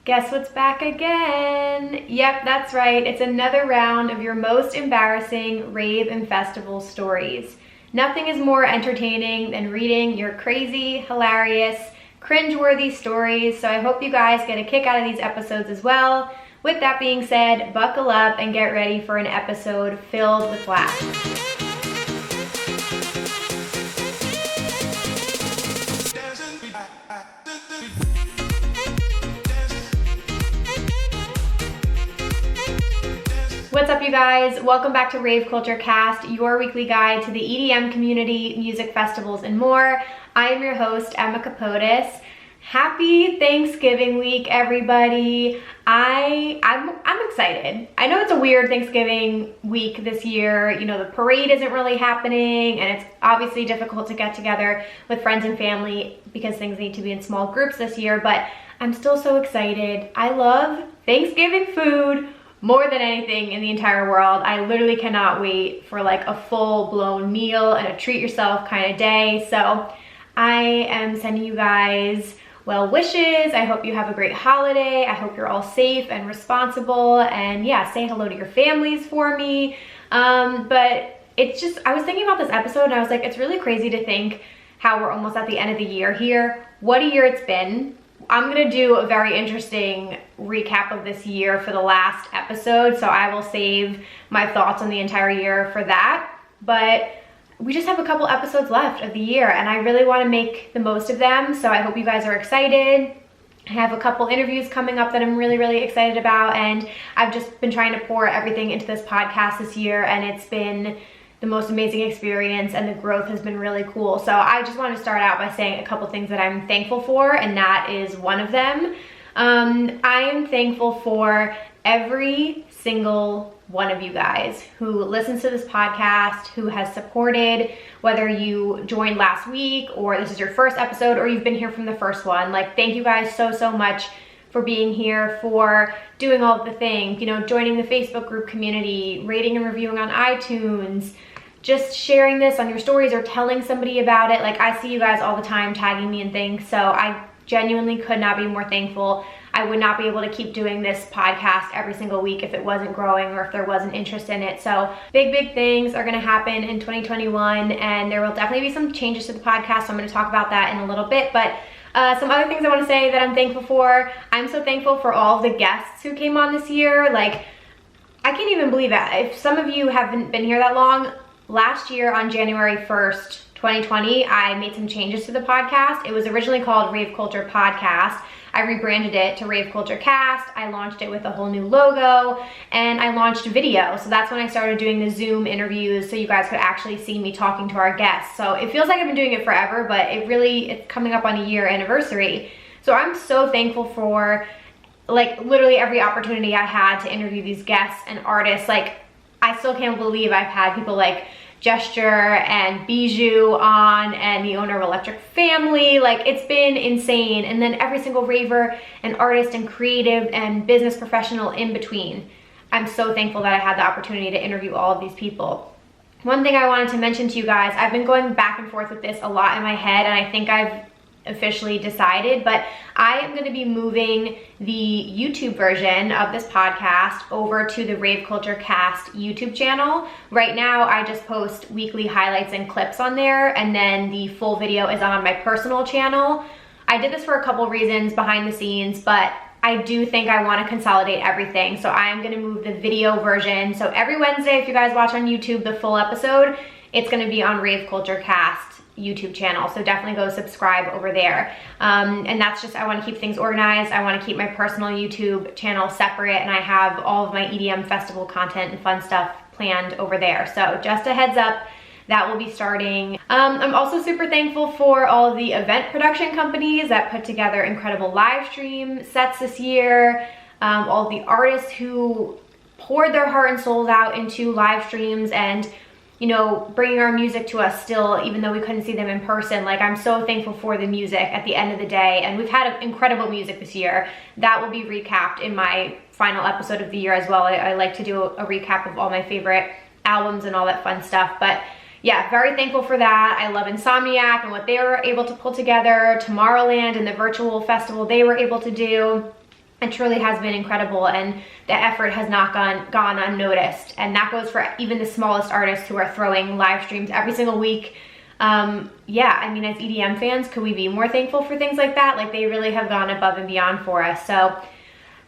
Guess what's back again? Yep, that's right. It's another round of your most embarrassing rave and festival stories. Nothing is more entertaining than reading your crazy, hilarious, cringeworthy stories, so I hope you guys get a kick out of these episodes as well. With that being said, buckle up and get ready for an episode filled with laughs. What's up, you guys? Welcome back to Rave Culture Cast, your weekly guide to the EDM community, music festivals, and more. I am your host, Emma Kapotes. Happy Thanksgiving week, everybody. I'm excited. I know it's a weird Thanksgiving week this year. You know, the parade isn't really happening, and it's obviously difficult to get together with friends and family because things need to be in small groups this year, but I'm still so excited. I love Thanksgiving food more than anything in the entire world. I literally cannot wait for like a full-blown meal and a treat yourself kind of day. So I am sending you guys well wishes. I hope you have a great holiday. I hope you're all safe and responsible, and yeah, say hello to your families for me. But it's just, I was thinking about this episode and I was like, it's really crazy to think how we're almost at the end of the year here. What a year it's been. I'm gonna do a very interesting recap of this year for the last episode, so I will save my thoughts on the entire year for that. But we just have a couple episodes left of the year, and I really want to make the most of them, so I hope you guys are excited. I have a couple interviews coming up that I'm really excited about, and I've just been trying to pour everything into this podcast this year, and it's been the most amazing experience, and the growth has been really cool. So I just want to start out by saying a couple things that I'm thankful for, and that is one of them. I am thankful for every single one of you guys who listens to this podcast, who has supported, whether you joined last week or this is your first episode or you've been here from the first one. Like, thank you guys so much for being here, for doing all of the things, you know, joining the Facebook group community, rating and reviewing on iTunes, just sharing this on your stories or telling somebody about it. Like, I see you guys all the time tagging me and things, so I genuinely could not be more thankful. I would not be able to keep doing this podcast every single week if it wasn't growing or if there wasn't interest in it. So big things are gonna happen in 2021, and there will definitely be some changes to the podcast, so I'm gonna talk about that in a little bit. But some other things I want to say that I'm thankful for. I'm so thankful for all of the guests who came on this year. Like, I can't even believe that. If some of you haven't been here that long, last year on January 1st, 2020, I made some changes to the podcast. It was originally called Rave Culture Podcast. I rebranded it to Rave Culture Cast. I launched it with a whole new logo, and I launched video. So that's when I started doing the Zoom interviews so you guys could actually see me talking to our guests. So it feels like I've been doing it forever, but it's coming up on a year anniversary. So I'm so thankful for like literally every opportunity I had to interview these guests and artists. Like, I still can't believe I've had people like Gesture and Bijou on, and the owner of Electric Family. Like, it's been insane. And then every single raver and artist and creative and business professional in between. I'm so thankful that I had the opportunity to interview all of these people. One thing I wanted to mention to you guys, I've been going back and forth with this a lot in my head, and I think I've officially decided, but I am going to be moving the YouTube version of this podcast over to the Rave Culture Cast YouTube channel. Right now, I just post weekly highlights and clips on there, and then the full video is on my personal channel. I did this for a couple reasons behind the scenes, but I do think I want to consolidate everything. So I am going to move the video version. So every Wednesday, if you guys watch on YouTube the full episode, it's going to be on Rave Culture Cast YouTube channel, so definitely go subscribe over there. And that's just, I want to keep things organized. I want to keep my personal YouTube channel separate, and I have all of my EDM festival content and fun stuff planned over there. So just a heads up, that will be starting. I'm also super thankful for all of the event production companies that put together incredible live stream sets this year, all of the artists who poured their heart and souls out into live streams and, you know, bringing our music to us still, even though we couldn't see them in person. Like, I'm so thankful for the music at the end of the day, and we've had incredible music this year. That will be recapped in my final episode of the year as well. I like to do a recap of all my favorite albums and all that fun stuff. But yeah, very thankful for that. I love Insomniac and what they were able to pull together, Tomorrowland and the virtual festival they were able to do. It truly has been incredible, and the effort has not gone unnoticed. And that goes for even the smallest artists who are throwing live streams every single week. Yeah, I mean, as EDM fans, could we be more thankful for things like that? Like, they really have gone above and beyond for us. So,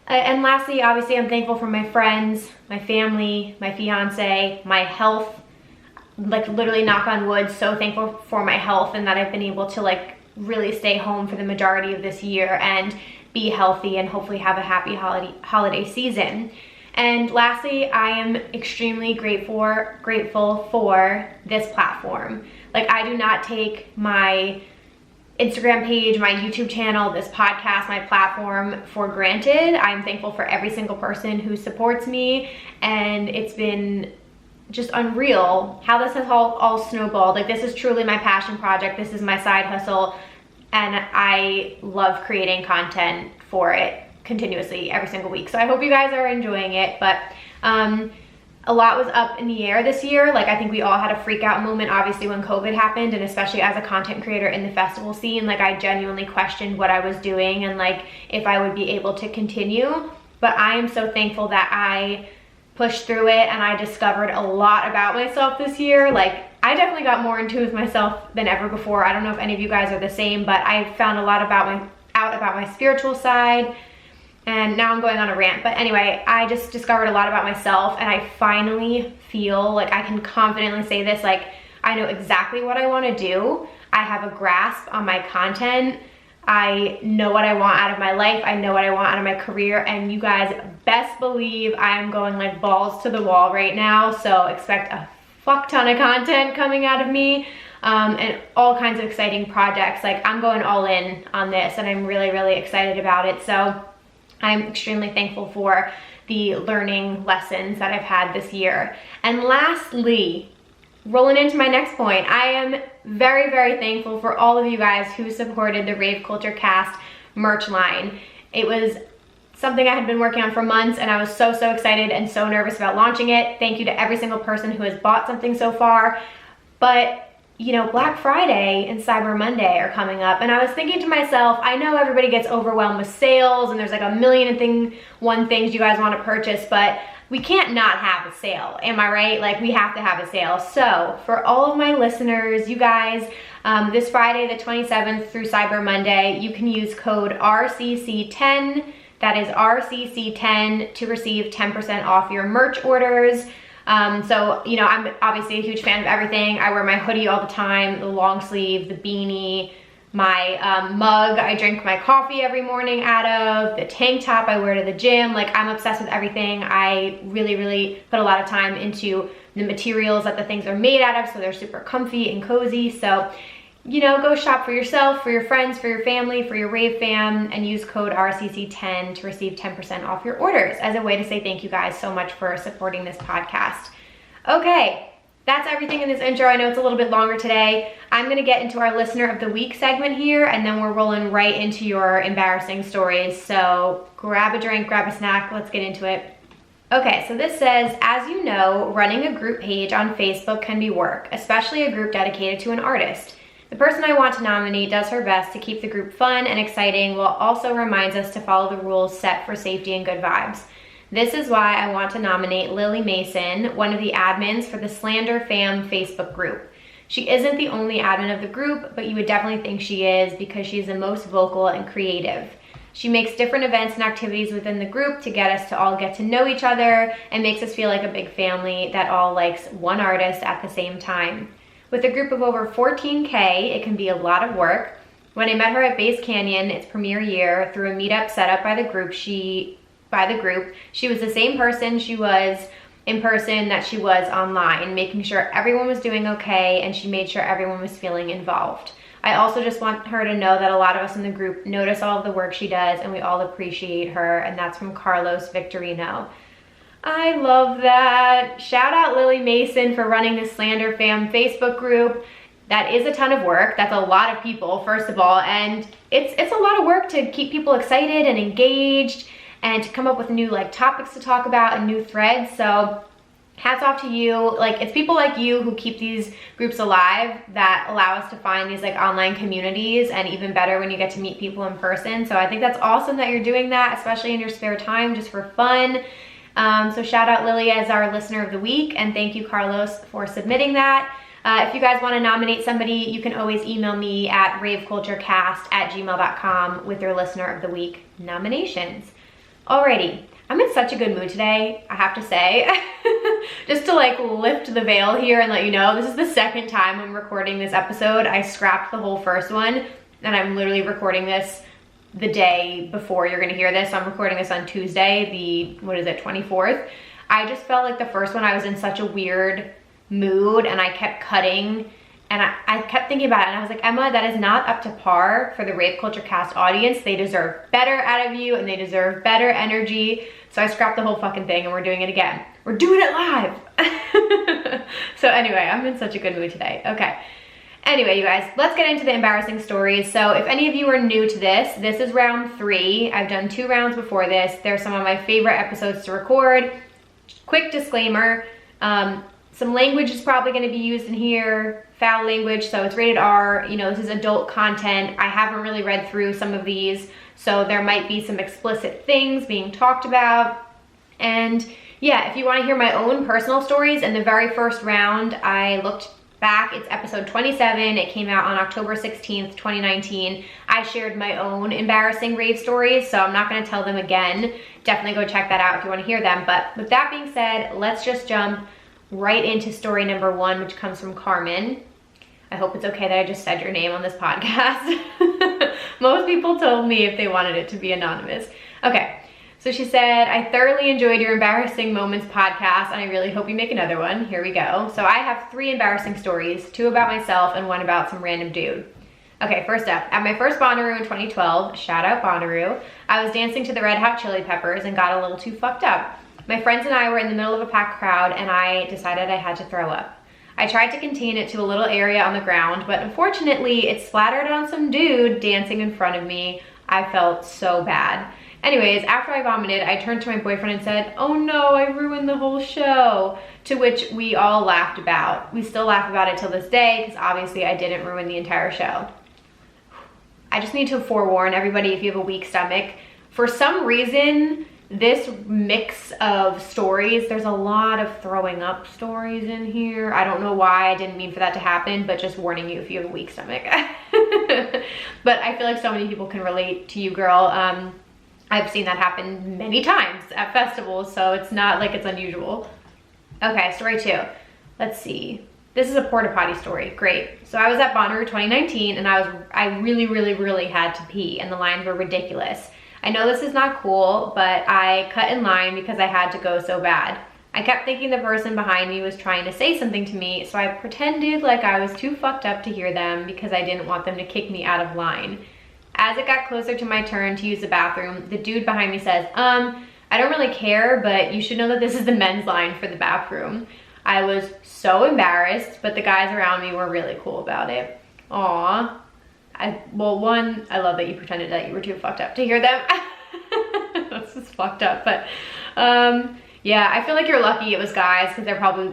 and lastly, obviously, I'm thankful for my friends, my family, my fiance, my health. Like, literally, knock on wood, so thankful for my health and that I've been able to like really stay home for the majority of this year and be healthy and hopefully have a happy holiday season. And lastly, I am extremely grateful for this platform. Like, I do not take my Instagram page, my YouTube channel, this podcast, my platform for granted. I'm thankful for every single person who supports me, and it's been just unreal how this has all snowballed. Like, this is truly my passion project. This is my side hustle, and I love creating content for it continuously every single week. So I hope you guys are enjoying it. But a lot was up in the air this year. Like, I think we all had a freak out moment, obviously, when COVID happened, and especially as a content creator in the festival scene, like, I genuinely questioned what I was doing and like if I would be able to continue. But I am so thankful that I pushed through it, and I discovered a lot about myself this year. Like, I definitely got more in tune with myself than ever before. I don't know if any of you guys are the same, but I found a lot out about my spiritual side. And now I'm going on a rant, but anyway, I just discovered a lot about myself, and I finally feel like I can confidently say this, like, I know exactly what I want to do. I have a grasp on my content. I know what I want out of my life. I know what I want out of my career, and you guys best believe I am going like balls to the wall right now, so expect a fuck ton of content coming out of me, and all kinds of exciting projects. Like, I'm going all in on this, and I'm really, really excited about it. So I'm extremely thankful for the learning lessons that I've had this year. And lastly, rolling into my next point, I am very, very thankful for all of you guys who supported the Rave Culture Cast merch line. It was something I had been working on for months, and I was so excited and so nervous about launching it. Thank you to every single person who has bought something so far. But you know, Black Friday and Cyber Monday are coming up, and I was thinking to myself, I know everybody gets overwhelmed with sales and there's like a million and one things you guys want to purchase, but we can't not have a sale, am I right? Like, we have to have a sale. So for all of my listeners, you guys, this Friday the 27th through Cyber Monday, you can use code RCC10, that is RCC10, to receive 10% off your merch orders. So, you know, I'm obviously a huge fan of everything. I wear my hoodie all the time, the long sleeve, the beanie, my mug I drink my coffee every morning out of, the tank top I wear to the gym. Like, I'm obsessed with everything. I really, really put a lot of time into the materials that the things are made out of, so they're super comfy and cozy. So, you know, go shop for yourself, for your friends, for your family, for your rave fam, and use code RCC10 to receive 10% off your orders as a way to say thank you guys so much for supporting this podcast. Okay, that's everything in this intro. I know it's a little bit longer today. I'm gonna get into our Listener of the Week segment here, and then we're rolling right into your embarrassing stories. So grab a drink, grab a snack, let's get into it. Okay, so this says, as you know, running a group page on Facebook can be work, especially a group dedicated to an artist. The person I want to nominate does her best to keep the group fun and exciting, while also reminds us to follow the rules set for safety and good vibes. This is why I want to nominate Lily Mason, one of the admins for the Slander Fam Facebook group. She isn't the only admin of the group, but you would definitely think she is because she's the most vocal and creative. She makes different events and activities within the group to get us to all get to know each other and makes us feel like a big family that all likes one artist at the same time. With a group of over 14K, it can be a lot of work. When I met her at Base Canyon, its premiere year, through a meetup set up by the group, she was the same person she was in person that she was online, making sure everyone was doing okay, and she made sure everyone was feeling involved. I also just want her to know that a lot of us in the group notice all of the work she does, and we all appreciate her, and that's from Carlos Victorino. I love that. Shout out Lily Mason for running the Slander Fam Facebook group. That is a ton of work. That's a lot of people, first of all, and it's a lot of work to keep people excited and engaged and to come up with new like topics to talk about and new threads. So hats off to you. Like, it's people like you who keep these groups alive that allow us to find these like online communities, and even better when you get to meet people in person. So I think that's awesome that you're doing that, especially in your spare time, just for fun. So shout out Lily as our listener of the week, and thank you Carlos for submitting that. If you guys want to nominate somebody, you can always email me at raveculturecast@gmail.com with your listener of the week nominations. Alrighty, I'm in such a good mood today, I have to say. Just to like lift the veil here and let you know, this is the second time I'm recording this episode. I scrapped the whole first one, and I'm literally recording this the day before you're gonna hear this. So I'm recording this on Tuesday, the, 24th. I just felt like the first one I was in such a weird mood, and I kept cutting, and I kept thinking about it, and I was like, Emma, that is not up to par for the Rave Culture Cast audience. They deserve better out of you, and they deserve better energy. So I scrapped the whole fucking thing, and we're doing it again. We're doing it live. So anyway, I'm in such a good mood today. Okay. Anyway, you guys, let's get into the embarrassing stories. So if any of you are new to this is round 3. I've done 2 rounds before this. They're some of my favorite episodes to record. Quick disclaimer, some language is probably gonna be used in here, foul language, so it's rated R. You know, this is adult content. I haven't really read through some of these, so there might be some explicit things being talked about. And yeah, if you wanna hear my own personal stories, in the very first round, I looked back, it's episode 27. It came out on October 16th, 2019. I shared my own embarrassing rave stories, so I'm not gonna tell them again. Definitely go check that out if you wanna hear them. But with that being said, let's just jump right into story number 1, which comes from Carmen. I hope it's okay that I just said your name on this podcast. Most people told me if they wanted it to be anonymous. Okay, so she said, I thoroughly enjoyed your Embarrassing Moments podcast, and I really hope you make another one. Here we go. So I have 3 embarrassing stories, 2 about myself and 1 about some random dude. Okay, first up, at my first Bonnaroo in 2012, shout out Bonnaroo, I was dancing to the Red Hot Chili Peppers and got a little too fucked up. My friends and I were in the middle of a packed crowd, and I decided I had to throw up. I tried to contain it to a little area on the ground, but unfortunately it splattered on some dude dancing in front of me. I felt so bad. Anyways, after I vomited, I turned to my boyfriend and said, oh no, I ruined the whole show, to which we all laughed about. We still laugh about it till this day, because obviously I didn't ruin the entire show. I just need to forewarn everybody, if you have a weak stomach, for some reason, this mix of stories, there's a lot of throwing up stories in here. I don't know why, I didn't mean for that to happen, but just warning you if you have a weak stomach. But I feel like so many people can relate to you, girl. I've seen that happen many times at festivals, so it's not like it's unusual. Okay, story 2. Let's see. This is a porta potty story. Great. So I was at Bonnaroo 2019, and I really had to pee, and the lines were ridiculous. I know this is not cool, but I cut in line because I had to go so bad. I kept thinking the person behind me was trying to say something to me, so I pretended like I was too fucked up to hear them because I didn't want them to kick me out of line. As it got closer to my turn to use the bathroom, the dude behind me says, I don't really care, but you should know that this is the men's line for the bathroom. I was so embarrassed, but the guys around me were really cool about it. Aw. Well, one, I love that you pretended that you were too fucked up to hear them. That's just fucked up, but yeah, I feel like you're lucky it was guys, because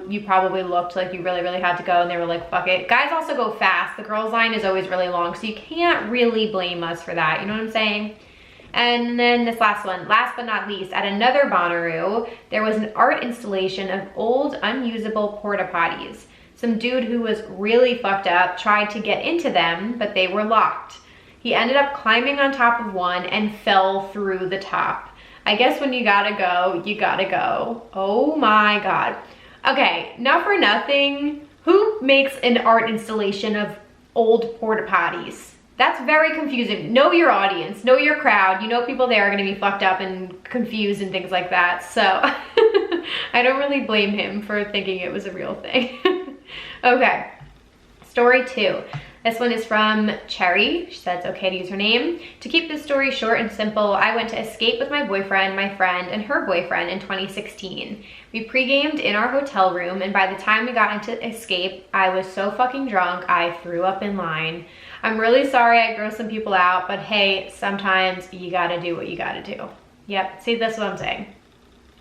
you probably looked like you really had to go, and they were like, fuck it. Guys also go fast. The girls' line is always really long, so you can't really blame us for that, you know what I'm saying? And then this last one, last but not least, at another Bonnaroo, there was an art installation of old, unusable porta potties. Some dude who was really fucked up tried to get into them, but they were locked. He ended up climbing on top of one and fell through the top. I guess when you gotta go, you gotta go. Oh my God. Okay, not for nothing, who makes an art installation of old porta potties? That's very confusing. Know your audience, know your crowd. You know people there are gonna be fucked up and confused and things like that. So I don't really blame him for thinking it was a real thing. Okay, story 2. This one is from Cherry. She said it's okay to use her name. To keep this story short and simple, I went to escape with my boyfriend, my friend, and her boyfriend in 2016. We pre-gamed in our hotel room, and by the time we got into escape, I was so fucking drunk, I threw up in line. I'm really sorry I grossed some people out, but hey, sometimes you gotta do what you gotta do. Yep, see, that's what I'm saying.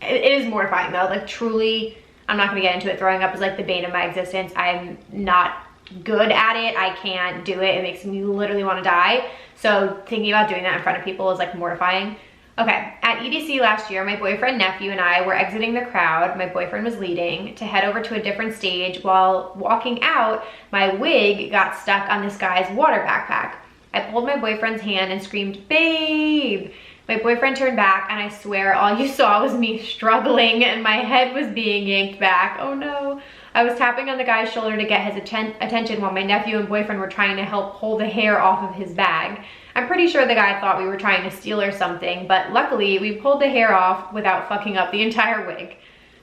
It is mortifying though, like truly, I'm not gonna get into it. Throwing up is like the bane of my existence. I'm not good at it. I can't do it. It makes me literally want to die. So thinking about doing that in front of people is like mortifying. Okay, at EDC last year, my boyfriend, nephew, and I were exiting the crowd. My boyfriend was leading to head over to a different stage. While walking out, my wig got stuck on this guy's water backpack. I pulled my boyfriend's hand and screamed, "Babe!" My boyfriend turned back, and I swear all you saw was me struggling and my head was being yanked back. Oh no. I was tapping on the guy's shoulder to get his attention while my nephew and boyfriend were trying to help pull the hair off of his bag. I'm pretty sure the guy thought we were trying to steal or something, but luckily we pulled the hair off without fucking up the entire wig.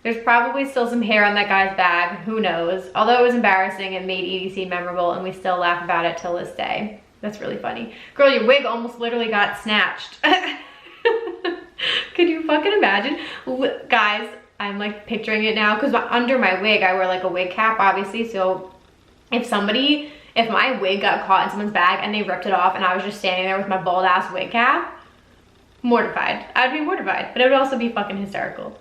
There's probably still some hair on that guy's bag, who knows. Although it was embarrassing, it made EDC memorable and we still laugh about it till this day. That's really funny. Girl, your wig almost literally got snatched. Could you fucking imagine? Guys, I'm like picturing it now because under my wig, I wear like a wig cap, obviously. So if my wig got caught in someone's bag and they ripped it off and I was just standing there with my bald ass wig cap, mortified. I'd be mortified, but it would also be fucking hysterical.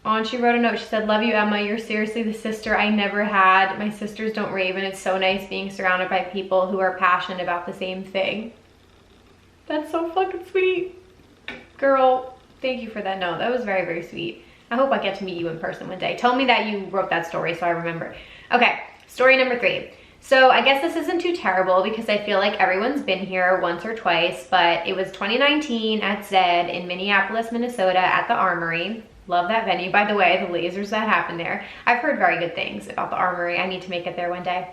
Oh, and she wrote a note. She said, "Love you, Emma. You're seriously the sister I never had. My sisters don't rave, and it's so nice being surrounded by people who are passionate about the same thing." That's so fucking sweet. Girl, thank you for that note. That was very, very sweet. I hope I get to meet you in person one day. Tell me that you wrote that story so I remember. Okay, story number 3. So I guess this isn't too terrible because I feel like everyone's been here once or twice, but it was 2019 at Zed in Minneapolis, Minnesota at the Armory. Love that venue. By the way, the lasers that happen there. I've heard very good things about the Armory. I need to make it there one day.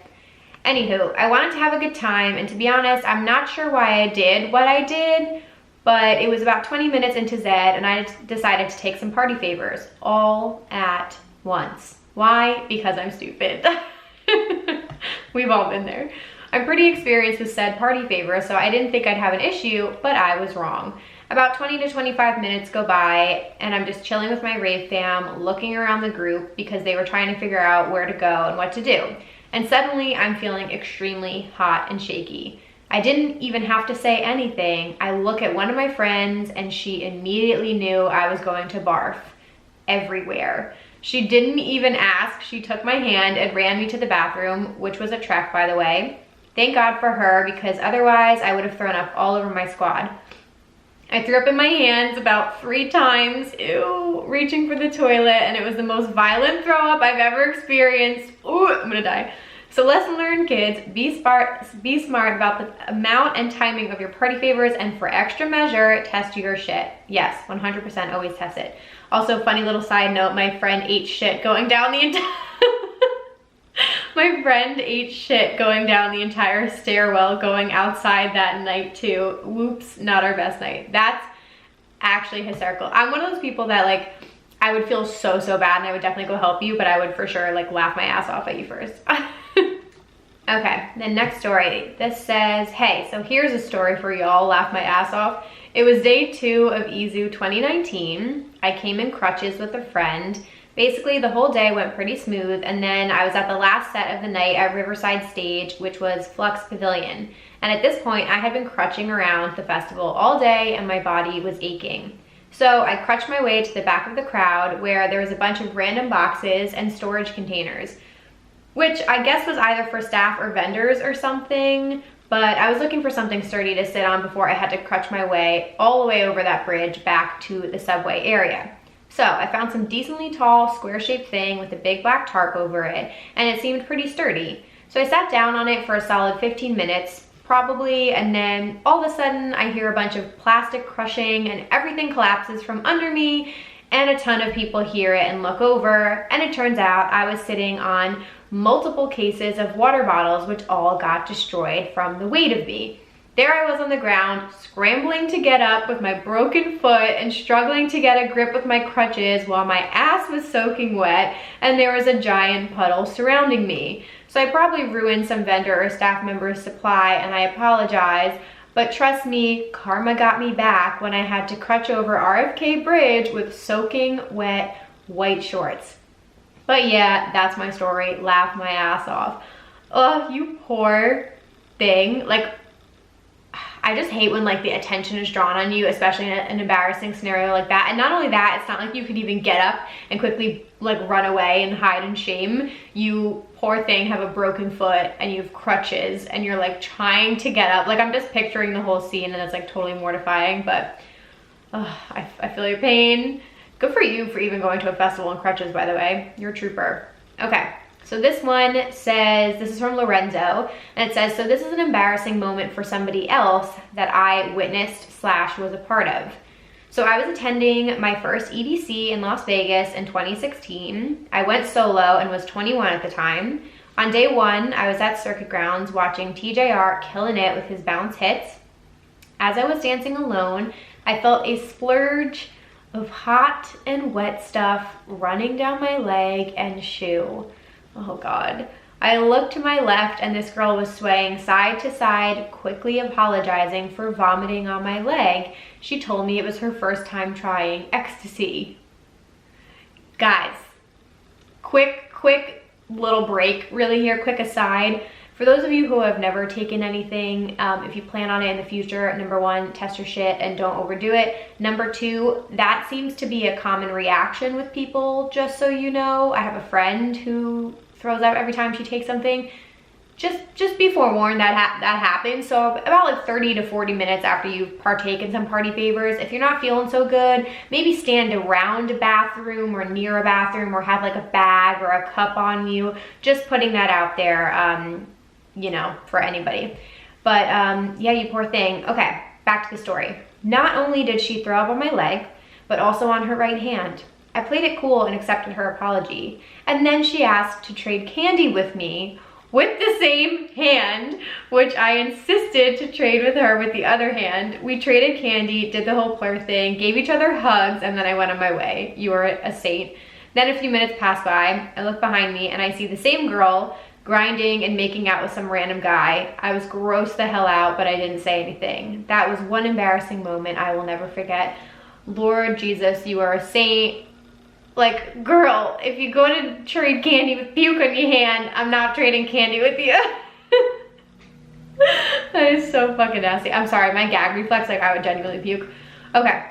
Anywho, I wanted to have a good time, and to be honest, I'm not sure why I did what I did, but it was about 20 minutes into Zed and I decided to take some party favors all at once. Why? Because I'm stupid. We've all been there. I'm pretty experienced with said party favors, so I didn't think I'd have an issue, but I was wrong. About 20 to 25 minutes go by and I'm just chilling with my rave fam, looking around the group because they were trying to figure out where to go and what to do. And suddenly I'm feeling extremely hot and shaky. I didn't even have to say anything. I look at one of my friends and she immediately knew I was going to barf everywhere. She didn't even ask. She took my hand and ran me to the bathroom, which was a trek, by the way. Thank God for her, because otherwise I would have thrown up all over my squad. I threw up in my hands about 3 times, ew, reaching for the toilet, and it was the most violent throw up I've ever experienced. Ooh, I'm gonna die. So lesson learned, kids, be smart about the amount and timing of your party favors, and for extra measure, test your shit. Yes, 100% always test it. Also, funny little side note, my friend ate shit going down the entire stairwell going outside that night too. Whoops, not our best night. That's actually hysterical. I'm one of those people that like, I would feel so bad and I would definitely go help you, but I would for sure like laugh my ass off at you first. Okay, the next story. This says, "Hey, so here's a story for y'all, laugh my ass off. It was day 2 of EZU 2019. I came in crutches with a friend. Basically, the whole day went pretty smooth, and then I was at the last set of the night at Riverside Stage, which was Flux Pavilion. And at this point, I had been crutching around the festival all day and my body was aching. So I crutched my way to the back of the crowd where there was a bunch of random boxes and storage containers, which I guess was either for staff or vendors or something, but I was looking for something sturdy to sit on before I had to crutch my way all the way over that bridge back to the subway area. So I found some decently tall, square-shaped thing with a big black tarp over it, and it seemed pretty sturdy. So I sat down on it for a solid 15 minutes, probably, and then all of a sudden I hear a bunch of plastic crushing and everything collapses from under me, and a ton of people hear it and look over, and it turns out I was sitting on multiple cases of water bottles which all got destroyed from the weight of me. There I was on the ground, scrambling to get up with my broken foot and struggling to get a grip with my crutches while my ass was soaking wet and there was a giant puddle surrounding me. So I probably ruined some vendor or staff member's supply, and I apologize, but trust me, karma got me back when I had to crutch over RFK Bridge with soaking wet white shorts. But yeah, that's my story. Laugh my ass off. Oh, you poor thing. Like, I just hate when like the attention is drawn on you, especially in an embarrassing scenario like that. And not only that, it's not like you could even get up and quickly like run away and hide in shame. You poor thing have a broken foot and you have crutches and you're like trying to get up. Like I'm just picturing the whole scene and it's like totally mortifying, but I feel your pain. Good for you for even going to a festival in crutches, by the way. You're a trooper. Okay. So this one says, this is from Lorenzo, and it says, so this is an embarrassing moment for somebody else that I witnessed / was a part of. So I was attending my first EDC in Las Vegas in 2016. I went solo and was 21 at the time. On day one, I was at Circuit Grounds watching TJR killing it with his bounce hits. As I was dancing alone, I felt a splurge of hot and wet stuff running down my leg and shoe. Oh God. I looked to my left and this girl was swaying side to side, quickly apologizing for vomiting on my leg. She told me it was her first time trying ecstasy. Guys, quick little break really here, quick aside. For those of you who have never taken anything, if you plan on it in the future, number one, test your shit and don't overdo it. Number two, that seems to be a common reaction with people, just so you know. I have a friend who throws up every time she takes something. Just be forewarned that that happens. So about like 30 to 40 minutes after you partake in some party favors, if you're not feeling so good, maybe stand around a bathroom or near a bathroom or have like a bag or a cup on you. Just putting that out there, you know, for anybody. But yeah, you poor thing. Okay, back to the story. Not only did she throw up on my leg, but also on her right hand. I played it cool and accepted her apology. And then she asked to trade candy with me with the same hand, which I insisted to trade with her with the other hand. We traded candy, did the whole plur thing, gave each other hugs, and then I went on my way. You are a saint. Then a few minutes passed by. I look behind me and I see the same girl grinding and making out with some random guy. I was grossed the hell out, but I didn't say anything. That was one embarrassing moment I will never forget. Lord Jesus, you are a saint. Like, girl, if you go to trade candy with puke on your hand, I'm not trading candy with you. That is so fucking nasty. I'm sorry, my gag reflex, like I would genuinely puke. Okay,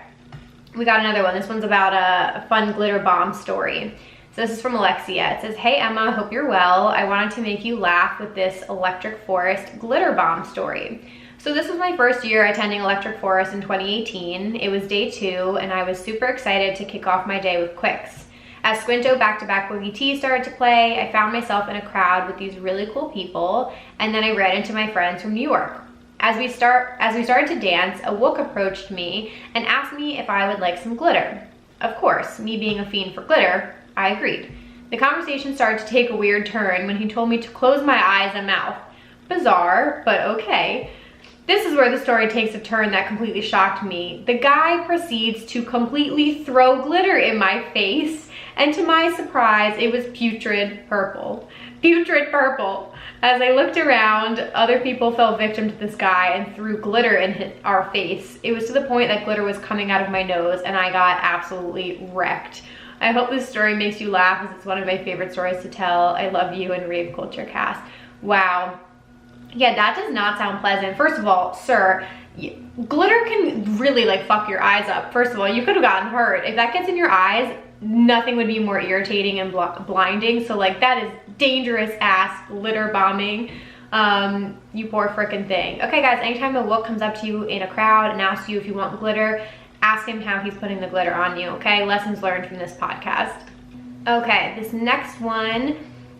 we got another one. This one's about a fun glitter bomb story. So this is from Alexia. It says, hey Emma, hope you're well. I wanted to make you laugh with this Electric Forest glitter bomb story. So this was my first year attending Electric Forest in 2018. It was day 2 and I was super excited to kick off my day with Quicks. As Squinto Back-to-Back Boogie T started to play, I found myself in a crowd with these really cool people, and then I ran into my friends from New York. As we started to dance, a wook approached me and asked me if I would like some glitter. Of course, me being a fiend for glitter, I agreed. The conversation started to take a weird turn when he told me to close my eyes and mouth. Bizarre, but okay. This is where the story takes a turn that completely shocked me. The guy proceeds to completely throw glitter in my face, and to my surprise, it was putrid purple. Putrid purple. As I looked around, other people fell victim to this guy and threw glitter in our face. It was to the point that glitter was coming out of my nose and I got absolutely wrecked. I hope this story makes you laugh as it's one of my favorite stories to tell. I love you and Rave Culture Cast. Wow. Yeah, that does not sound pleasant. First of all, sir, glitter can really like fuck your eyes up. First of all, you could have gotten hurt. If that gets in your eyes, nothing would be more irritating and blinding. So like that is dangerous ass glitter bombing. You poor frickin' thing. Okay guys, anytime a wook comes up to you in a crowd and asks you if you want glitter, ask him how he's putting the glitter on you, okay? Lessons learned from this podcast. Okay, this next one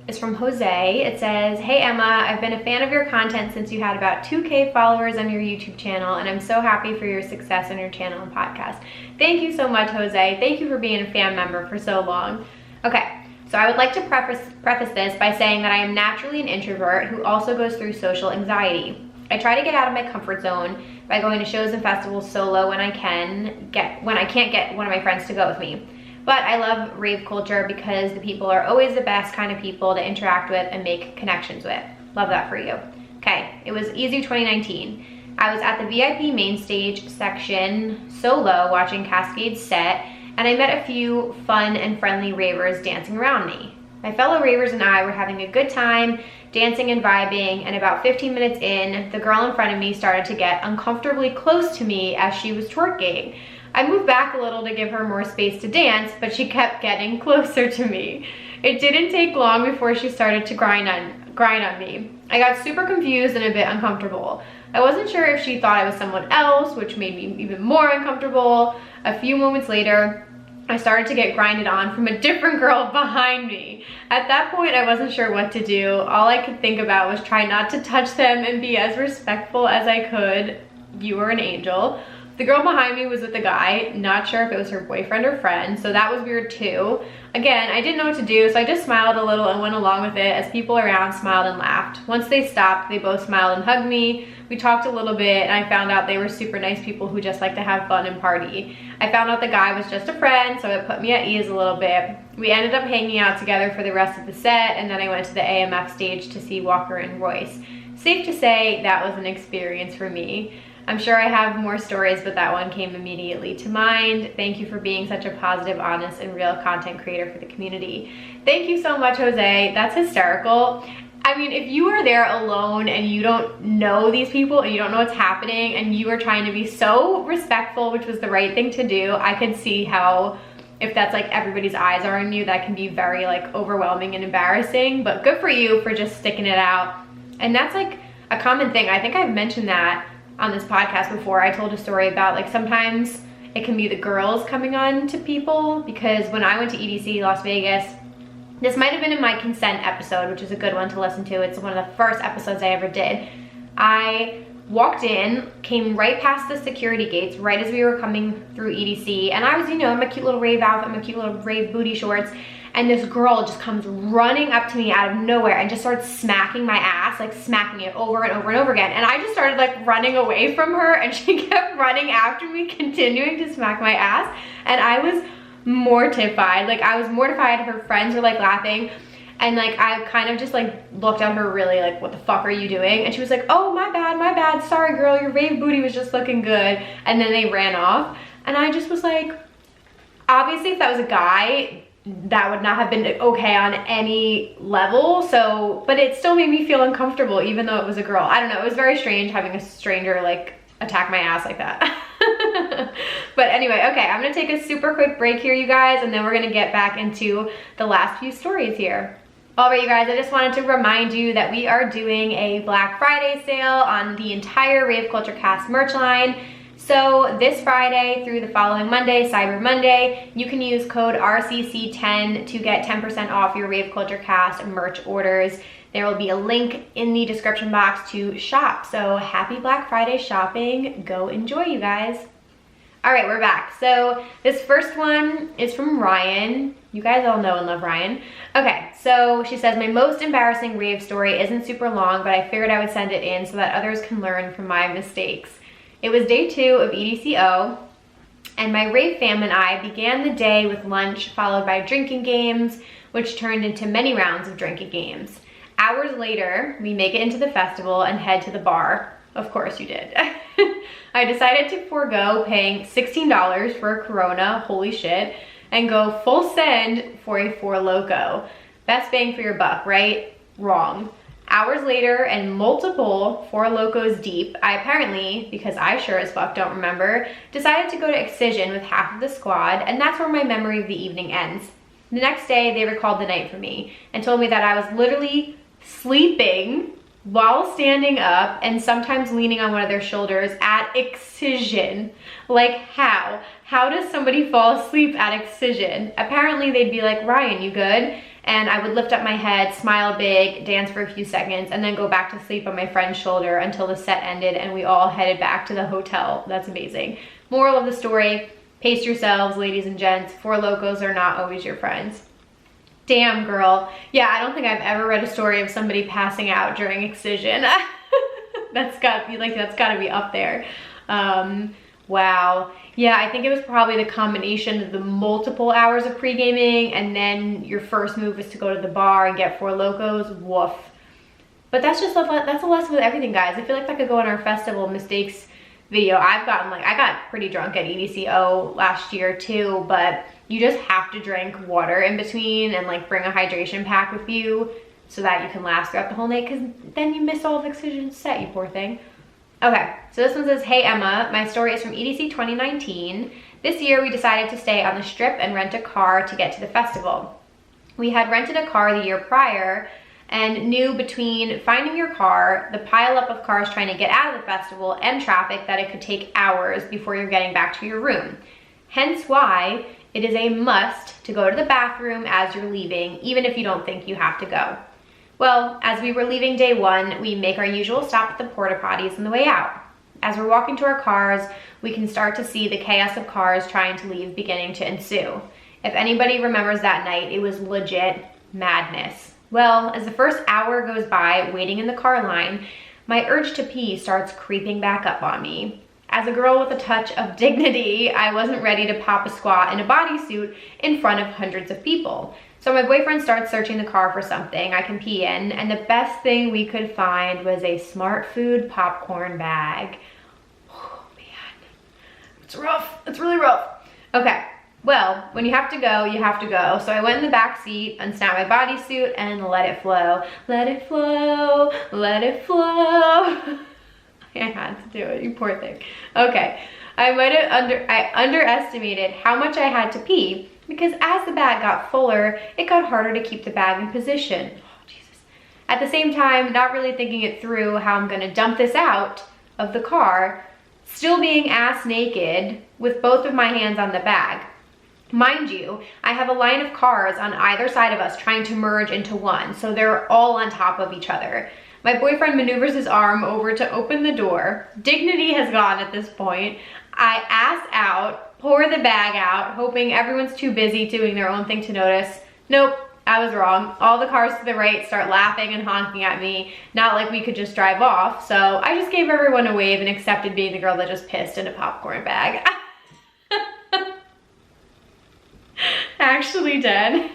is from Jose. It says, hey Emma, I've been a fan of your content since you had about 2K followers on your YouTube channel, and I'm so happy for your success on your channel and podcast. Thank you so much, Jose. Thank you for being a fan member for so long. Okay, so I would like to preface this by saying that I am naturally an introvert who also goes through social anxiety. I try to get out of my comfort zone by going to shows and festivals solo when I can't get one of my friends to go with me. But I love rave culture because the people are always the best kind of people to interact with and make connections with. Love that for you. Okay, it was easy 2019. I was at the VIP main stage section solo watching Cascade's set, and I met a few fun and friendly ravers dancing around me. My fellow ravers and I were having a good time, dancing and vibing, and about 15 minutes in, the girl in front of me started to get uncomfortably close to me as she was twerking. I moved back a little to give her more space to dance, but she kept getting closer to me. It didn't take long before she started to grind on me. I got super confused and a bit uncomfortable. I wasn't sure if she thought I was someone else, which made me even more uncomfortable. A few moments later, I started to get grinded on from a different girl behind me. At that point, I wasn't sure what to do. All I could think about was try not to touch them and be as respectful as I could. You were an angel. The girl behind me was with a guy, not sure if it was her boyfriend or friend, so that was weird too. Again, I didn't know what to do, so I just smiled a little and went along with it as people around smiled and laughed. Once they stopped, they both smiled and hugged me. We talked a little bit, and I found out they were super nice people who just like to have fun and party. I found out the guy was just a friend, so it put me at ease a little bit. We ended up hanging out together for the rest of the set, and then I went to the AMF stage to see Walker and Royce. Safe to say, that was an experience for me. I'm sure I have more stories, but that one came immediately to mind. Thank you for being such a positive, honest, and real content creator for the community. Thank you so much, Jose. That's hysterical. I mean, if you are there alone and you don't know these people and you don't know what's happening and you are trying to be so respectful, which was the right thing to do, I could see how, if that's like everybody's eyes are on you, that can be very like overwhelming and embarrassing. But good for you for just sticking it out. And that's like a common thing. I think I've mentioned that on this podcast before. I told a story about like sometimes it can be the girls coming on to people, because when I went to EDC Las Vegas, this might have been in my consent episode, which is a good one to listen to. It's one of the first episodes I ever did. I walked in, came right past the security gates right as we were coming through EDC, and I was, you know, in my cute little rave outfit, my cute little rave booty shorts, and this girl just comes running up to me out of nowhere and just starts smacking my ass, like smacking it over and over and over again. And I just started like running away from her, and she kept running after me, continuing to smack my ass. And I was mortified. Like, I was mortified. Her friends were like laughing. And like, I kind of just like looked at her really like, what the fuck are you doing? And she was like, oh, my bad. Sorry, girl, your rave booty was just looking good. And then they ran off. And I just was like, obviously if that was a guy, that would not have been okay on any level. So, but it still made me feel uncomfortable even though it was a girl. I don't know, it was very strange having a stranger like attack my ass like that. But anyway, okay, I'm gonna take a super quick break here, you guys, and then we're gonna get back into the last few stories here. All right, you guys, I just wanted to remind you that we are doing a Black Friday sale on the entire Rave Culture Cast merch line. So this Friday through the following Monday, Cyber Monday, you can use code RCC10 to get 10% off your Rave Culture Cast merch orders. There will be a link in the description box to shop. So happy Black Friday shopping. Go enjoy, you guys. All right, we're back. So this first one is from Ryan. You guys all know and love Ryan. Okay, so she says, my most embarrassing rave story isn't super long, but I figured I would send it in so that others can learn from my mistakes. It was day 2 of EDCO, and my rave fam and I began the day with lunch followed by drinking games, which turned into many rounds of drinking games. Hours later, we make it into the festival and head to the bar. Of course you did. I decided to forego paying $16 for a Corona, holy shit, and go full send for a Four Loko. Best bang for your buck, right? Wrong. Hours later and multiple Four Lokos deep, I apparently, because I sure as fuck don't remember, decided to go to Excision with half of the squad, and that's where my memory of the evening ends. The next day, they recalled the night for me and told me that I was literally sleeping while standing up and sometimes leaning on one of their shoulders at Excision. Like, how? How does somebody fall asleep at Excision? Apparently, they'd be like, Ryan, you good? And I would lift up my head, smile big, dance for a few seconds, and then go back to sleep on my friend's shoulder until the set ended and we all headed back to the hotel. That's amazing. Moral of the story, pace yourselves, ladies and gents. Four Lokos are not always your friends. Damn, girl. Yeah, I don't think I've ever read a story of somebody passing out during Excision. That's gotta be up there. Wow. Yeah, I think it was probably the combination of the multiple hours of pre-gaming and then your first move is to go to the bar and get Four Lokos. Woof. But that's just that's a lesson with everything, guys. I feel like that could go in our festival mistakes video. I got pretty drunk at EDCO last year too, but you just have to drink water in between and like bring a hydration pack with you so that you can last throughout the whole night, because then you miss all of Excision's set, you poor thing. Okay, so this one says, hey Emma, my story is from EDC 2019. This year we decided to stay on the strip and rent a car to get to the festival. We had rented a car the year prior and knew between finding your car, the pileup of cars trying to get out of the festival, and traffic that it could take hours before you're getting back to your room. Hence why it is a must to go to the bathroom as you're leaving, even if you don't think you have to go. Well, as we were leaving day one, we make our usual stop at the porta potties on the way out. As we're walking to our cars, we can start to see the chaos of cars trying to leave beginning to ensue. If anybody remembers that night, it was legit madness. Well, as the first hour goes by waiting in the car line, my urge to pee starts creeping back up on me. As a girl with a touch of dignity, I wasn't ready to pop a squat in a bodysuit in front of hundreds of people. So my boyfriend starts searching the car for something I can pee in, and the best thing we could find was a Smart Food popcorn bag. Oh man, it's rough, it's really rough. Okay, well, when you have to go, you have to go. So I went in the back seat, unsnapped my bodysuit, and let it flow. Let it flow, let it flow. I had to do it, you poor thing. Okay, I underestimated how much I had to pee, because as the bag got fuller, it got harder to keep the bag in position. Oh, Jesus. At the same time, not really thinking it through how I'm gonna dump this out of the car, still being ass naked with both of my hands on the bag. Mind you, I have a line of cars on either side of us trying to merge into one, so they're all on top of each other. My boyfriend maneuvers his arm over to open the door. Dignity has gone at this point. I ass out, pour the bag out, hoping everyone's too busy doing their own thing to notice. Nope, I was wrong. All the cars to the right start laughing and honking at me, not like we could just drive off. So I just gave everyone a wave and accepted being the girl that just pissed in a popcorn bag. Actually dead.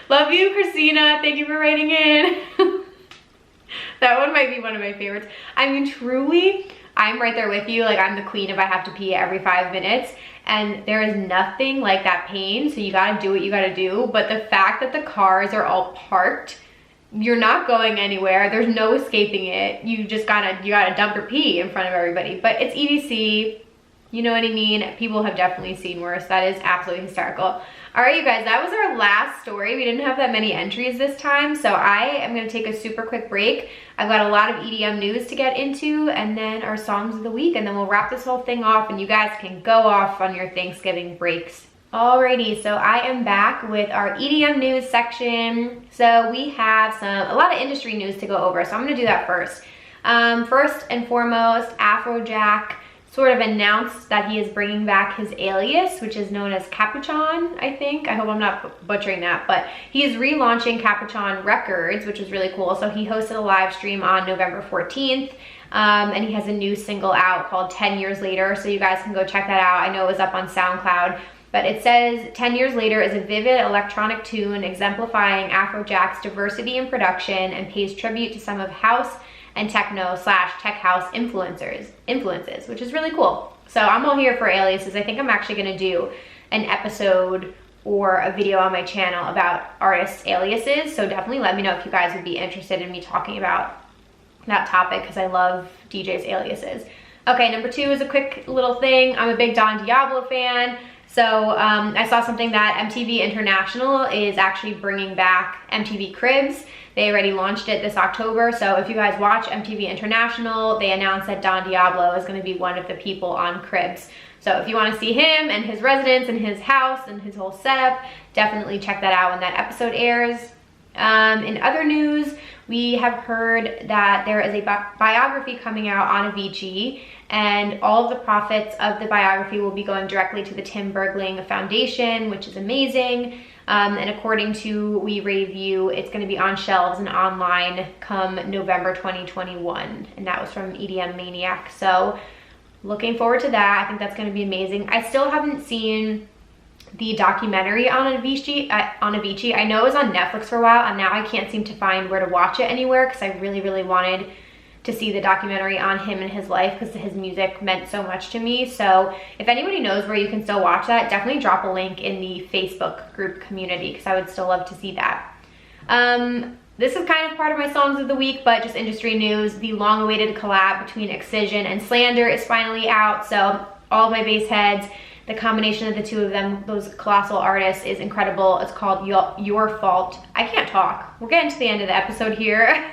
Love you, Christina. Thank you for writing in. That one might be one of my favorites. I mean, truly, I'm right there with you. Like, I'm the queen if I have to pee every 5 minutes, and there is nothing like that pain, so you gotta do what you gotta do. But the fact that the cars are all parked, you're not going anywhere. There's no escaping it. You gotta dump your pee in front of everybody. But it's EDC, you know what I mean? People have definitely seen worse. That is absolutely hysterical. All right, you guys, that was our last story. We didn't have that many entries this time, so I am gonna take a super quick break. I've got a lot of EDM news to get into, and then our songs of the week, and then we'll wrap this whole thing off, and you guys can go off on your Thanksgiving breaks. Alrighty, so I am back with our EDM news section. So we have a lot of industry news to go over, so I'm gonna do that first. First and foremost, Afrojack sort of announced that he is bringing back his alias, which is known as Capuchon, I think. I hope I'm not butchering that, but he is relaunching Capuchon Records, which is really cool. So he hosted a live stream on November 14th, and he has a new single out called 10 Years Later, so you guys can go check that out. I know it was up on SoundCloud, but it says 10 Years Later is a vivid electronic tune exemplifying Afrojack's diversity in production and pays tribute to some of house and techno / tech house influences, which is really cool. So I'm all here for aliases. I think I'm actually gonna do an episode or a video on my channel about artists' aliases. So definitely let me know if you guys would be interested in me talking about that topic, because I love DJs' aliases. Okay, number 2 is a quick little thing. I'm a big Don Diablo fan. So I saw something that MTV International is actually bringing back MTV Cribs. They already launched it this October. So if you guys watch MTV International, they announced that Don Diablo is going to be one of the people on Cribs. So if you want to see him and his residence and his house and his whole setup, definitely check that out when that episode airs. In other news, we have heard that there is a biography coming out on Avicii, and all of the profits of the biography will be going directly to the Tim Bergling Foundation, which is amazing. And according to We Review, it's going to be on shelves and online come November 2021, and that was from EDM Maniac. So looking forward to that. I think that's going to be amazing. I still haven't seen the documentary on Avicii. I know it was on Netflix for a while, and now I can't seem to find where to watch it anywhere, because I really wanted to see the documentary on him and his life because his music meant so much to me. So if anybody knows where you can still watch that, definitely drop a link in the Facebook group community because I would still love to see that. This is kind of part of my songs of the week, but just industry news. The long-awaited collab between Excision and Slander is finally out. So all of my bass heads, the combination of the two of them, those colossal artists, is incredible. It's called Your Fault. I can't talk. We're getting to the end of the episode here.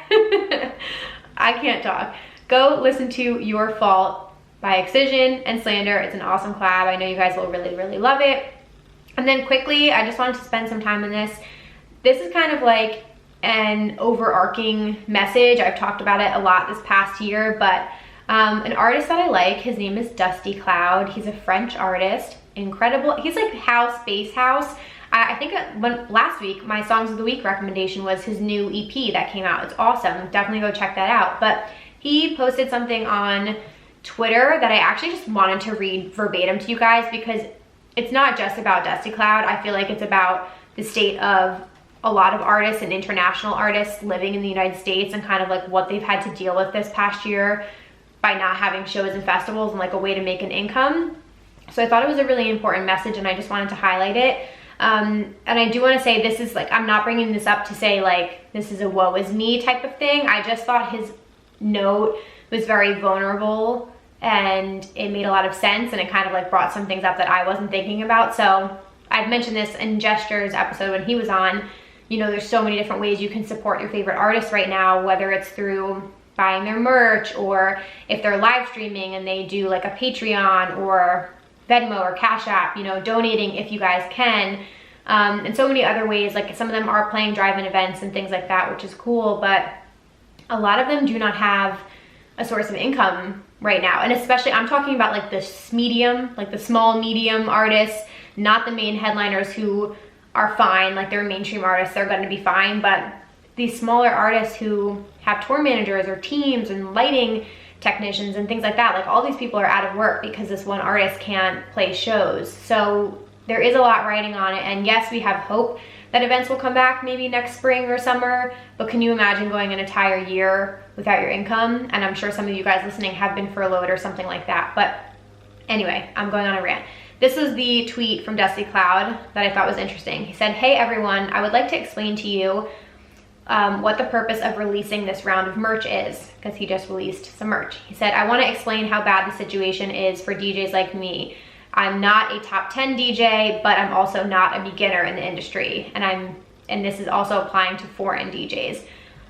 I can't talk. Go listen to Your Fault by Excision and Slander. It's an awesome collab. I know you guys will really, really love it. And then quickly, I just wanted to spend some time on this. This is kind of like an overarching message. I've talked about it a lot this past year, but an artist that I like, his name is Dusty Cloud. He's a French artist, incredible. He's like house, bass house. I think last week, my Songs of the Week recommendation was his new EP that came out. It's awesome. Definitely go check that out. But he posted something on Twitter that I actually just wanted to read verbatim to you guys because it's not just about Dusty Cloud. I feel like it's about the state of a lot of artists and international artists living in the United States and kind of like what they've had to deal with this past year by not having shows and festivals and like a way to make an income. So I thought it was a really important message and I just wanted to highlight it. And I do want to say this is like, I'm not bringing this up to say like, this is a woe is me type of thing. I just thought his note was very vulnerable and it made a lot of sense and it kind of like brought some things up that I wasn't thinking about. So I've mentioned this in Gestures episode when he was on. You know, there's so many different ways you can support your favorite artists right now, whether it's through buying their merch or if they're live streaming and they do like a Patreon or Venmo or Cash App, you know, donating if you guys can. And so many other ways, like some of them are playing drive-in events and things like that, which is cool, but a lot of them do not have a source of income right now. And especially, I'm talking about like this medium, like the small medium artists, not the main headliners who are fine, like they're mainstream artists, they're gonna be fine, but these smaller artists who have tour managers or teams and lighting technicians and things like that, like all these people are out of work because this one artist can't play shows. So there is a lot riding on it, and yes, we have hope that events will come back maybe next spring or summer, but can you imagine going an entire year without your income? And I'm sure some of you guys listening have been furloughed or something like that. But anyway, I'm going on a rant. This was the tweet from Dusty Cloud that I thought was interesting. He said, "Hey everyone, I would like to explain to you what the purpose of releasing this round of merch is," because he just released some merch. He said, "I want to explain how bad the situation is for DJs like me. I'm not a top 10 DJ, but I'm also not a beginner in the industry. And this is also applying to foreign DJs.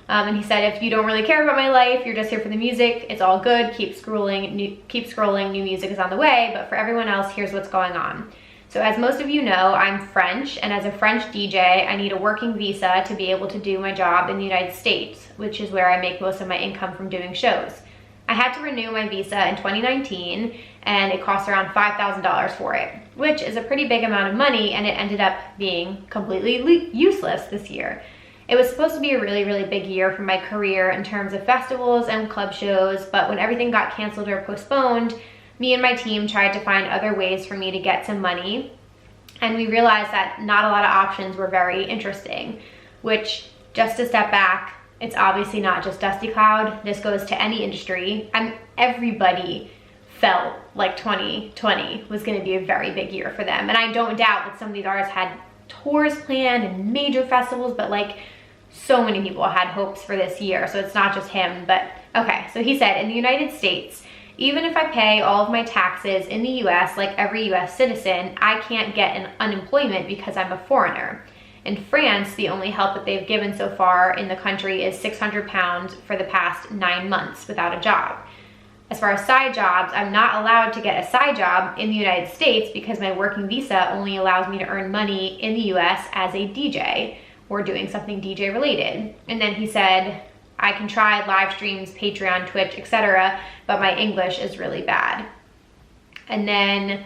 And he said, if you don't really care about my life, you're just here for the music, it's all good. Keep scrolling, new music is on the way. But for everyone else, here's what's going on. So as most of you know, I'm French, and as a French DJ, I need a working visa to be able to do my job in the United States, which is where I make most of my income from doing shows. I had to renew my visa in 2019, and it cost around $5,000 for it, which is a pretty big amount of money, and it ended up being completely useless this year. It was supposed to be a really, really big year for my career in terms of festivals and club shows, but when everything got canceled or postponed, me and my team tried to find other ways for me to get some money, and we realized that not a lot of options were very interesting, which, just to step back, it's obviously not just Dusty Cloud. This goes to any industry. Everybody felt like 2020 was gonna be a very big year for them. And I don't doubt that some of these artists had tours planned and major festivals, but like so many people had hopes for this year. So it's not just him, but okay. So he said, in the United States, even if I pay all of my taxes in the US, like every US citizen, I can't get an unemployment because I'm a foreigner. In France, the only help that they've given so far in the country is £600 for the past 9 months without a job. As far as side jobs, I'm not allowed to get a side job in the United States because my working visa only allows me to earn money in the US as a DJ or doing something DJ related. And then he said, I can try live streams, Patreon, Twitch, etc., but my English is really bad. And then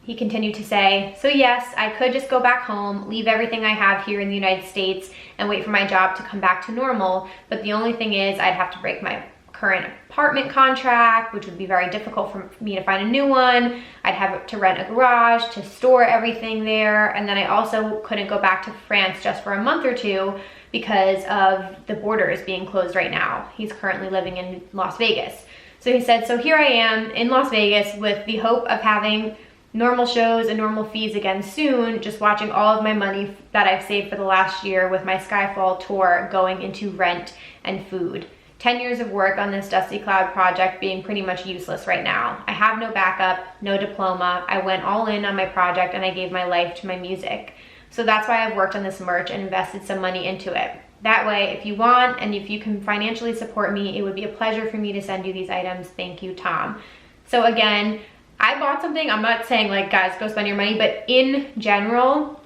he continued to say, so yes, I could just go back home, leave everything I have here in the United States and wait for my job to come back to normal. But the only thing is I'd have to break my current apartment contract, which would be very difficult for me to find a new one. I'd have to rent a garage to store everything there. And then I also couldn't go back to France just for a month or two because of the borders being closed right now. He's currently living in Las Vegas. So he said, so here I am in Las Vegas with the hope of having normal shows and normal fees again soon, just watching all of my money that I've saved for the last year with my Skyfall tour going into rent and food. 10 years of work on this Dusty Cloud project being pretty much useless right now. I have no backup, no diploma. I went all in on my project and I gave my life to my music. So that's why I've worked on this merch and invested some money into it. That way, if you want and if you can financially support me, it would be a pleasure for me to send you these items. Thank you, Tom. So again, I bought something. I'm not saying like, guys, go spend your money, but in general,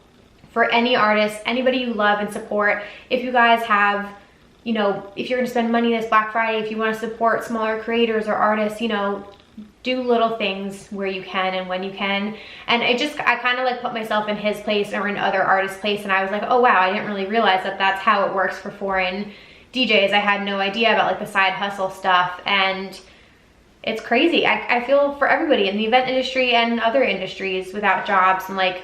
for any artist, anybody you love and support, if you guys have, you know, if you're gonna spend money this Black Friday, if you wanna support smaller creators or artists, you know, do little things where you can and when you can. And I kind of like put myself in his place or in other artists' place, and I was like, oh wow, I didn't really realize that that's how it works for foreign DJs. I had no idea about like the side hustle stuff, and it's crazy. I feel for everybody in the event industry and other industries without jobs, and like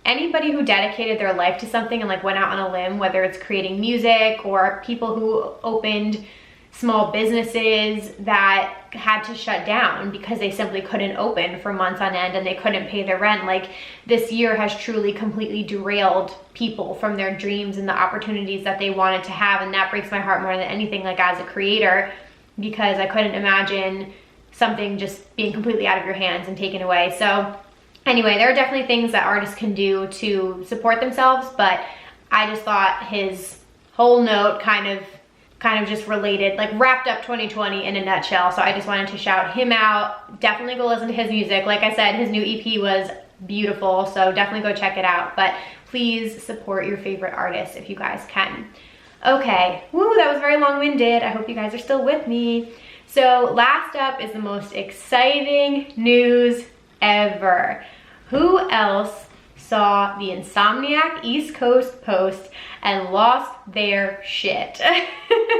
anybody who dedicated their life to something and like went out on a limb, whether it's creating music or people who opened small businesses that had to shut down because they simply couldn't open for months on end and they couldn't pay their rent. Like this year has truly completely derailed people from their dreams and the opportunities that they wanted to have, and that breaks my heart more than anything, like as a creator, because I couldn't imagine something just being completely out of your hands and taken away. So anyway, there are definitely things that artists can do to support themselves, but I just thought his whole note kind of just related, like wrapped up 2020 in a nutshell. So I just wanted to shout him out. Definitely go listen to his music. Like I said, his new EP was beautiful, so definitely go check it out. But please support your favorite artists if you guys can. Okay, woo, that was very long-winded. I hope you guys are still with me. So last up is the most exciting news ever. Who else saw the Insomniac East Coast post and lost their shit?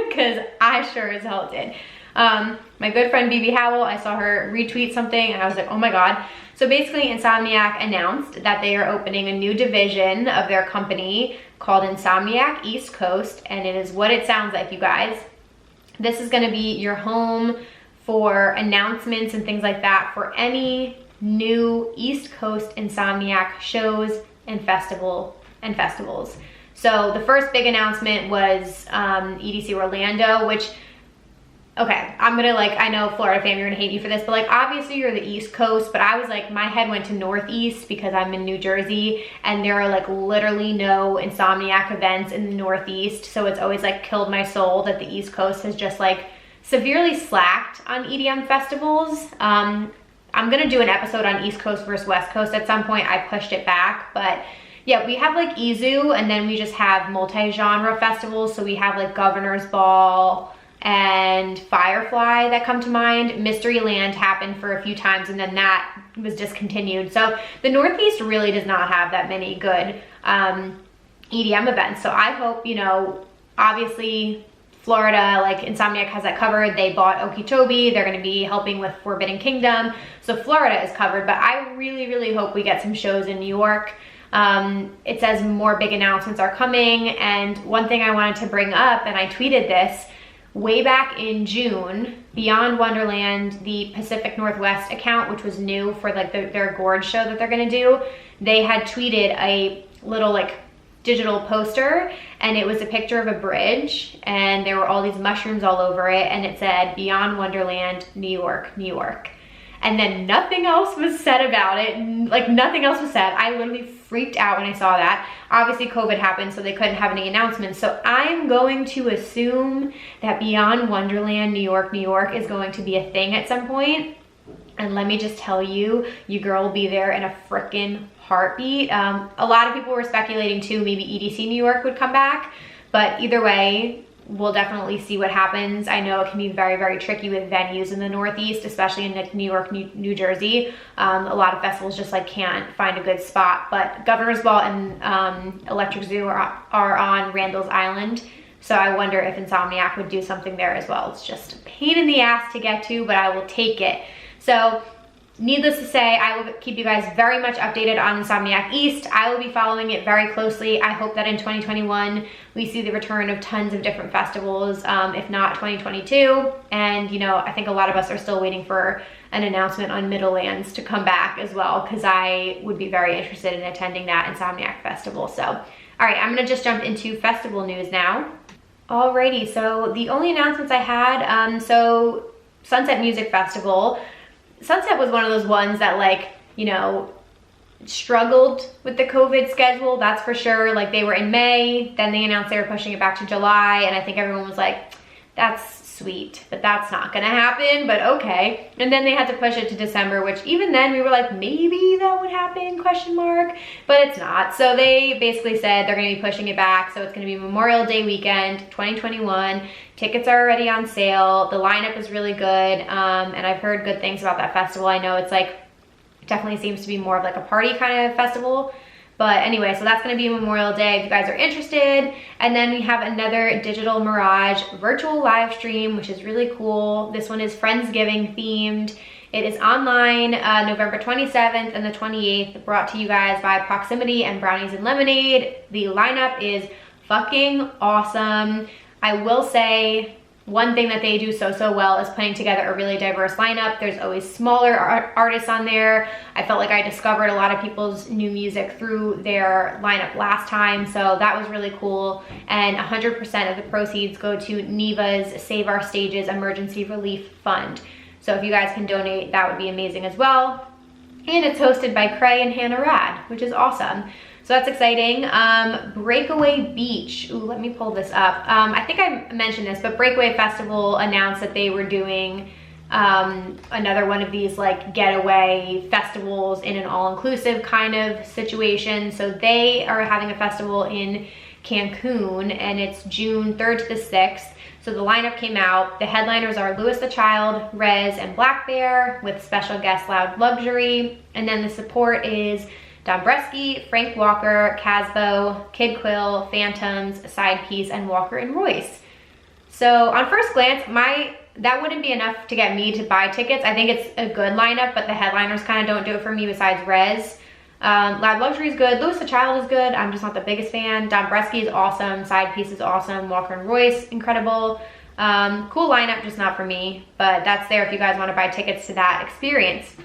Because I sure as hell did. My good friend BB Howell, I saw her retweet something and I was like, oh my God. So basically Insomniac announced that they are opening a new division of their company called Insomniac East Coast, and it is what it sounds like, you guys. This is gonna be your home for announcements and things like that for any new East Coast Insomniac shows and festivals. So the first big announcement was EDC Orlando, which, okay, I'm gonna I know Florida fam, you're gonna hate me for this, but like obviously you're the East Coast, but I was like, my head went to Northeast because I'm in New Jersey and there are like literally no Insomniac events in the Northeast. So it's always like killed my soul that the East Coast has just like severely slacked on EDM festivals. I'm gonna do an episode on East Coast versus West Coast at some point. I pushed it back, but yeah, we have like EZU, and then we just have multi-genre festivals. So we have like Governor's Ball and Firefly that come to mind. Mysteryland happened for a few times and then that was discontinued. So the Northeast really does not have that many good EDM events. So I hope, you know, obviously Florida, like Insomniac has that covered. They bought Okeechobee. They're gonna be helping with Forbidden Kingdom. So Florida is covered, but I really, really hope we get some shows in New York. It says more big announcements are coming. And one thing I wanted to bring up, and I tweeted this way back in June, Beyond Wonderland, the Pacific Northwest account, which was new for like their Gorge show that they're gonna do, they had tweeted a little like digital poster, and it was a picture of a bridge and there were all these mushrooms all over it, and it said Beyond Wonderland, New York, New York. And then nothing else was said about it. Like nothing else was said. I literally freaked out when I saw that. Obviously COVID happened, so they couldn't have any announcements. So I'm going to assume that Beyond Wonderland, New York, New York is going to be a thing at some point. And let me just tell you, your girl will be there in a frickin' heartbeat. A lot of people were speculating too, maybe EDC New York would come back, but either way, we'll definitely see what happens. I know it can be very, very tricky with venues in the Northeast, especially in New York, New Jersey. A lot of festivals just like can't find a good spot, but Governor's Ball and Electric Zoo are on Randall's Island. So I wonder if Insomniac would do something there as well. It's just a pain in the ass to get to, but I will take it. So needless to say, I will keep you guys very much updated on Insomniac East. I will be following it very closely. I hope that in 2021, we see the return of tons of different festivals, if not 2022. And, you know, I think a lot of us are still waiting for an announcement on Middlelands to come back as well, because I would be very interested in attending that Insomniac festival. So, all right, I'm gonna just jump into festival news now. Alrighty, so the only announcements I had, so Sunset Music Festival. Sunset was one of those ones that, like, you know, struggled with the COVID schedule, that's for sure. Like, they were in May, then they announced they were pushing it back to July, and I think everyone was like, that's sweet, but that's not gonna happen, but okay. And then they had to push it to December, which even then we were like, maybe that would happen, question mark, but it's not. So they basically said they're gonna be pushing it back. So it's gonna be Memorial Day weekend, 2021. Tickets are already on sale. The lineup is really good. And I've heard good things about that festival. I know it's like, definitely seems to be more of like a party kind of festival. But anyway, so that's gonna be Memorial Day if you guys are interested. And then we have another Digital Mirage virtual live stream, which is really cool. This one is Friendsgiving themed. It is online November 27th and the 28th, brought to you guys by Proximity and Brownies and Lemonade. The lineup is fucking awesome. I will say, one thing that they do so well is putting together a really diverse lineup. There's always smaller artists on there. I felt like I discovered a lot of people's new music through their lineup last time, so that was really cool. And 100% of the proceeds go to NEVA's Save Our Stages Emergency Relief Fund. So if you guys can donate, that would be amazing as well. And it's hosted by Cray and Hannah Rad, which is awesome. So that's exciting. Breakaway Beach. Ooh, let me pull this up. I think I mentioned this, but Breakaway Festival announced that they were doing another one of these like getaway festivals in an all-inclusive kind of situation. So they are having a festival in Cancun, and it's June 3rd to the 6th. So the lineup came out. The headliners are Louis the Child, Rez, and Black Bear, with special guest Loud Luxury. And then the support is Don Bresky, Frank Walker, Casbo, Kid Quill, Phantoms, Side Piece, and Walker and Royce. So on first glance, that wouldn't be enough to get me to buy tickets. I think it's a good lineup, but the headliners kind of don't do it for me besides Rez. Loud Luxury is good. Louis the Child is good. I'm just not the biggest fan. Don Bresky is awesome. Side Piece is awesome. Walker and Royce, incredible. Cool lineup, just not for me. But that's there if you guys want to buy tickets to that experience.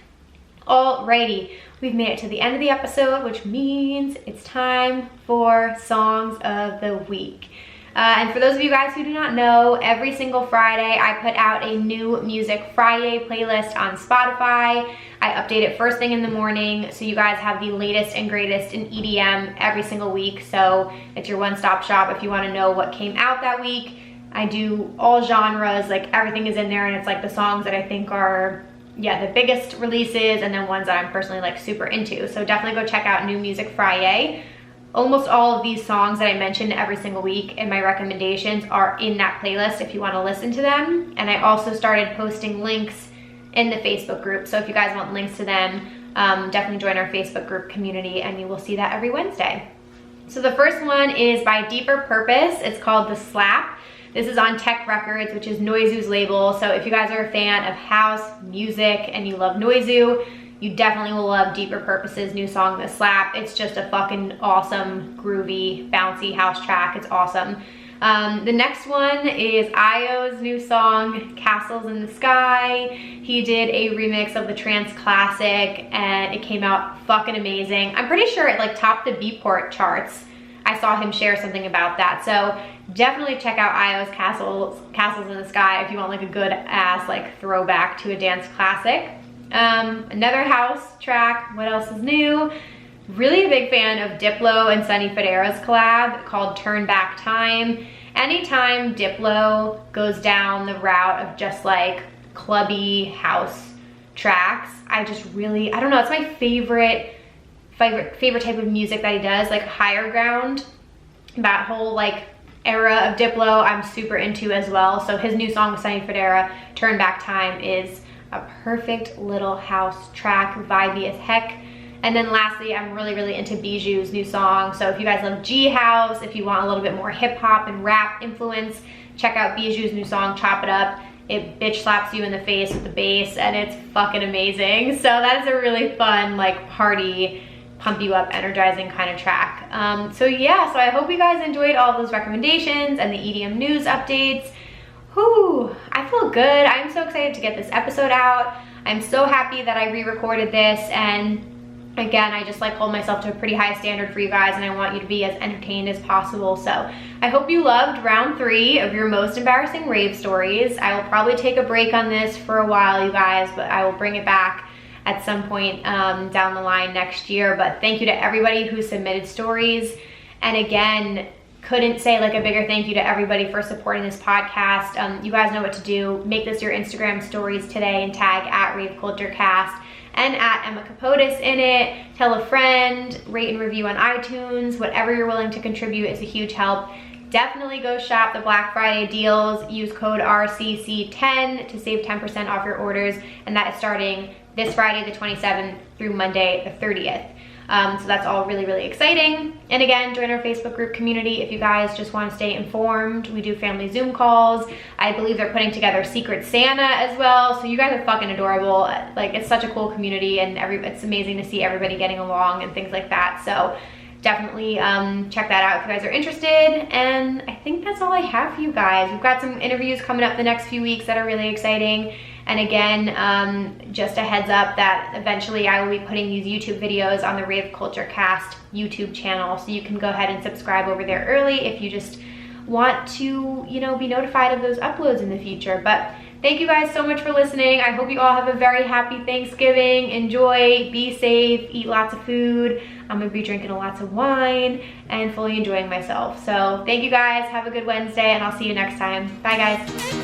Alrighty, we've made it to the end of the episode, which means it's time for Songs of the Week. And for those of you guys who do not know, every single Friday I put out a new Music Friday playlist on Spotify. I update it first thing in the morning, so you guys have the latest and greatest in EDM every single week. So it's your one-stop shop if you want to know what came out that week. I do all genres, like everything is in there, and it's like the songs that I think are the biggest releases, and then ones that I'm personally like super into. So definitely go check out New Music Friday. Almost all of these songs that I mentioned every single week in my recommendations are in that playlist if you want to listen to them. And I also started posting links in the Facebook group. So if you guys want links to them, definitely join our Facebook group community, and you will see that every Wednesday. So the first one is by Deeper Purpose. It's called The Slap. This is on Tech Records, which is Noizu's label. So if you guys are a fan of house music and you love Noizu, you definitely will love Deeper Purpose's new song, The Slap. It's just a fucking awesome, groovy, bouncy house track. It's awesome. The next one is Io's new song, Castles in the Sky. He did a remix of the trance classic, and it came out fucking amazing. I'm pretty sure it like topped the Beatport charts. I saw him share something about that. So definitely check out Io's Castles in the Sky if you want like a good ass like throwback to a dance classic. Another house track, what else is new? Really a big fan of Diplo and Sonny Fodera's collab called Turn Back Time. Anytime Diplo goes down the route of just like clubby house tracks, I don't know, it's my favorite type of music that he does, like Higher Ground. That whole like era of Diplo I'm super into as well. So his new song with Sonny Fodera, Turn Back Time, is a perfect little house track, vibey as heck. And then lastly, I'm really into Bijou's new song. So if you guys love G House, if you want a little bit more hip hop and rap influence, check out Bijou's new song, Chop It Up. It bitch slaps you in the face with the bass and it's fucking amazing. So that is a really fun, like, party, pump you up, energizing kind of track. So yeah, so I hope you guys enjoyed all those recommendations and the EDM news updates. Whew, I feel good. I'm so excited to get this episode out. I'm so happy that I re-recorded this, and again, I just like hold myself to a pretty high standard for you guys, and I want you to be as entertained as possible. So I hope you loved round 3 of your most embarrassing rave stories. I will probably take a break on this for a while, you guys, but I will bring it back at some point down the line next year. But thank you to everybody who submitted stories. And again, couldn't say like a bigger thank you to everybody for supporting this podcast. You guys know what to do. Make this your Instagram stories today and tag at Rave Culture Cast and at Emma Kapotes in it. Tell a friend, rate and review on iTunes. Whatever you're willing to contribute is a huge help. Definitely go shop the Black Friday deals. Use code RCC10 to save 10% off your orders, and that is starting this Friday the 27th through Monday the 30th. So that's all really exciting. And again, join our Facebook group community if you guys just want to stay informed. We do family Zoom calls. I believe they're putting together Secret Santa as well. So you guys are fucking adorable. Like, it's such a cool community, and it's amazing to see everybody getting along and things like that. So definitely check that out if you guys are interested. And I think that's all I have for you guys. We've got some interviews coming up the next few weeks that are really exciting. And again, just a heads up that eventually I will be putting these YouTube videos on the Rave Culture Cast YouTube channel. So you can go ahead and subscribe over there early if you just want to, you know, be notified of those uploads in the future. But thank you guys so much for listening. I hope you all have a very happy Thanksgiving. Enjoy, be safe, eat lots of food. I'm gonna be drinking lots of wine and fully enjoying myself. So thank you guys, have a good Wednesday, and I'll see you next time. Bye guys.